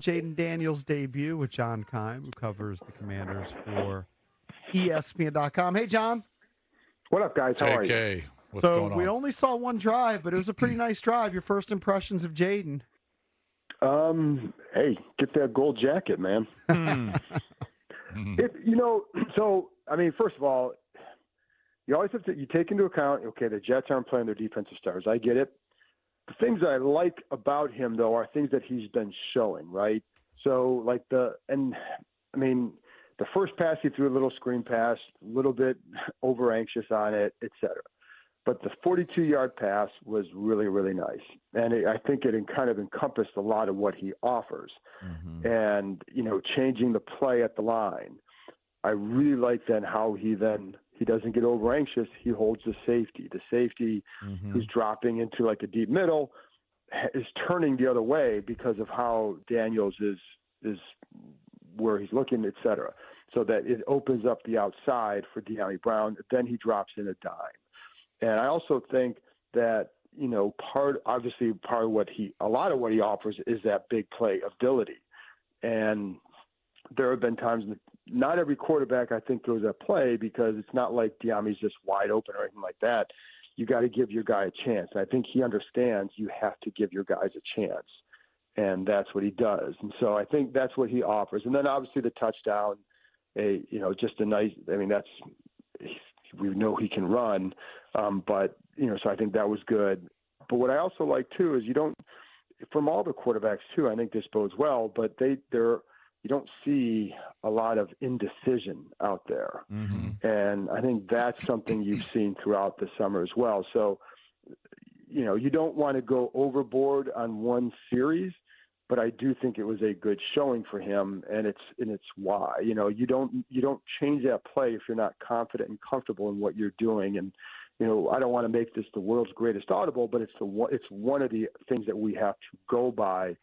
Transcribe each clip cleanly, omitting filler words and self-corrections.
Jayden Daniels' debut with John Keim, who covers the Commanders for ESPN.com. Hey, John. What up, guys? How are you? JK, what's So going on? we only saw one drive, but it was a pretty nice drive. Your first impressions of Jayden? Hey, get that gold jacket, man. First of all, you always have to take into account, okay, the Jets aren't playing their defensive stars. I get it. The things that I like about him, though, are things that he's been showing, right? So, the first pass he threw a little screen pass, a little bit over anxious on it, etc. But the 42-yard pass was really, really nice. And I think it kind of encompassed a lot of what he offers. Mm-hmm. And, changing the play at the line. I really like then how he doesn't get over anxious. He holds the safety. The safety Mm-hmm. who's dropping into like a deep middle is turning the other way because of how Daniels is where he's looking, et cetera. So that it opens up the outside for De'Ami Brown. Then he drops in a dime. And I also think that, part of a lot of what he offers is that big play ability. And there have been times, not every quarterback, I think, throws that play because it's not like De'Ami's just wide open or anything like that. You got to give your guy a chance. And I think he understands you have to give your guys a chance. And that's what he does. And so I think that's what he offers. And then obviously the touchdown, just a nice, we know he can run. So I think that was good. But what I also like too is from all the quarterbacks too, I think this bodes well, but you don't see a lot of indecision out there. Mm-hmm. And I think that's something you've seen throughout the summer as well. So, you don't want to go overboard on one series, but I do think it was a good showing for him, and it's why. You don't change that play if you're not confident and comfortable in what you're doing. And I don't want to make this the world's greatest audible, but it's one of the things that we have to go by,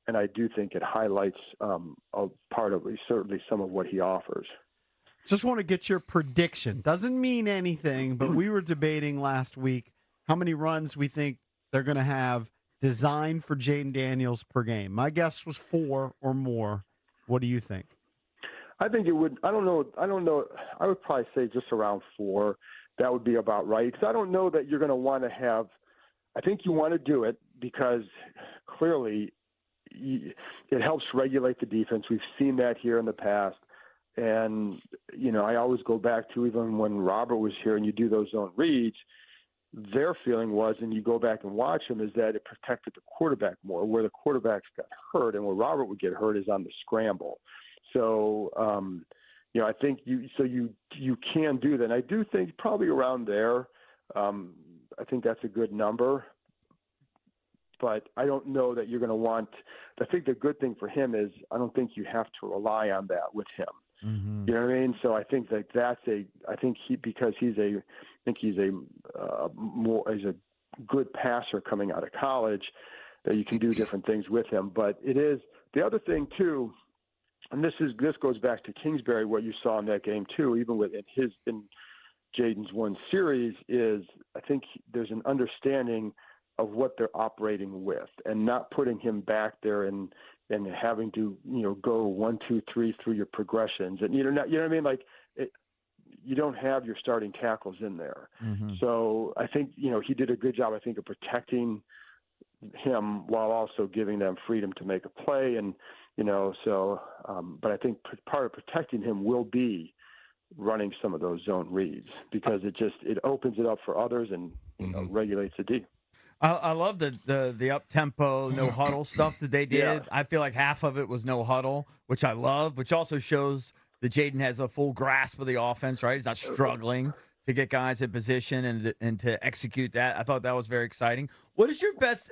and I do think it highlights certainly some of what he offers. Just want to get your prediction. Doesn't mean anything, but we were debating last week how many runs we think they're going to have designed for Jayden Daniels per game. My guess was 4 or more. What do you think? I think it would. I don't know. I would probably say just around 4. That would be about right. Because I don't know that you're going to want to have. I think you want to do it because clearly it helps regulate the defense. We've seen that here in the past. And, I always go back to even when Robert was here and you do those zone reads, their feeling was, and you go back and watch them, is that it protected the quarterback more. Where the quarterbacks got hurt and where Robert would get hurt is on the scramble. So, I think you can do that. And I do think probably around there, I think that's a good number. But I don't know that you're going to want – I think the good thing for him is I don't think you have to rely on that with him. Mm-hmm. You know what I mean? So I think he's a good passer coming out of college, that you can do different things with him. But it is – the other thing too, and this goes back to Kingsbury, what you saw in that game too, even in Jayden's one series, is I think there's an understanding – of what they're operating with, and not putting him back there and having to go 1, 2, 3 through your progressions, and you know what I mean, you don't have your starting tackles in there. Mm-hmm. So I think he did a good job, I think, of protecting him while also giving them freedom to make a play, and but I think part of protecting him will be running some of those zone reads, because it opens it up for others and regulates the D. I love the up-tempo, no-huddle stuff that they did. Yeah. I feel like half of it was no-huddle, which I love, which also shows that Jayden has a full grasp of the offense, right? He's not struggling to get guys in position and to execute that. I thought that was very exciting. What is your best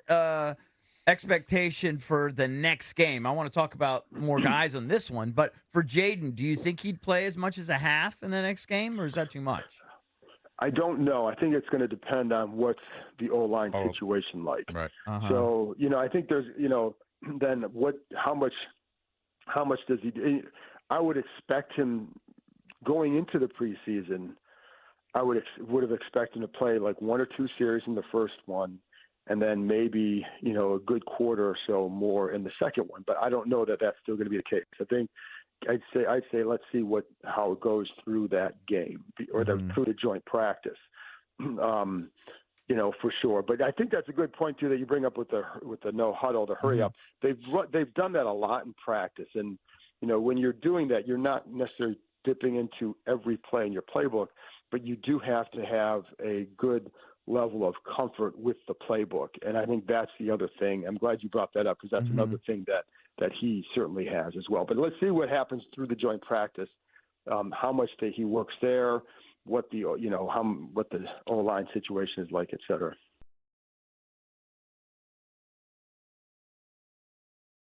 expectation for the next game? I want to talk about more guys on this one, but for Jayden, do you think he'd play as much as a half in the next game, or is that too much? I don't know. I think it's going to depend on what's the O-line situation like. Right. Uh-huh. So, I think there's, then how much does he do? I would expect him going into the preseason. I would have expected him to play like 1 or 2 series in the first one, and then maybe, a good quarter or so more in the second one. But I don't know that that's still going to be the case. I think I'd say let's see how it goes through that game or through the joint practice. For sure. But I think that's a good point too that you bring up with the no huddle, the hurry up. They've done that a lot in practice, and when you're doing that, you're not necessarily dipping into every play in your playbook, but you do have to have a good level of comfort with the playbook. And I think that's the other thing. I'm glad you brought that up because that's another thing that he certainly has as well. But let's see what happens through the joint practice, how much that he works there, what the O-line situation is like, et cetera.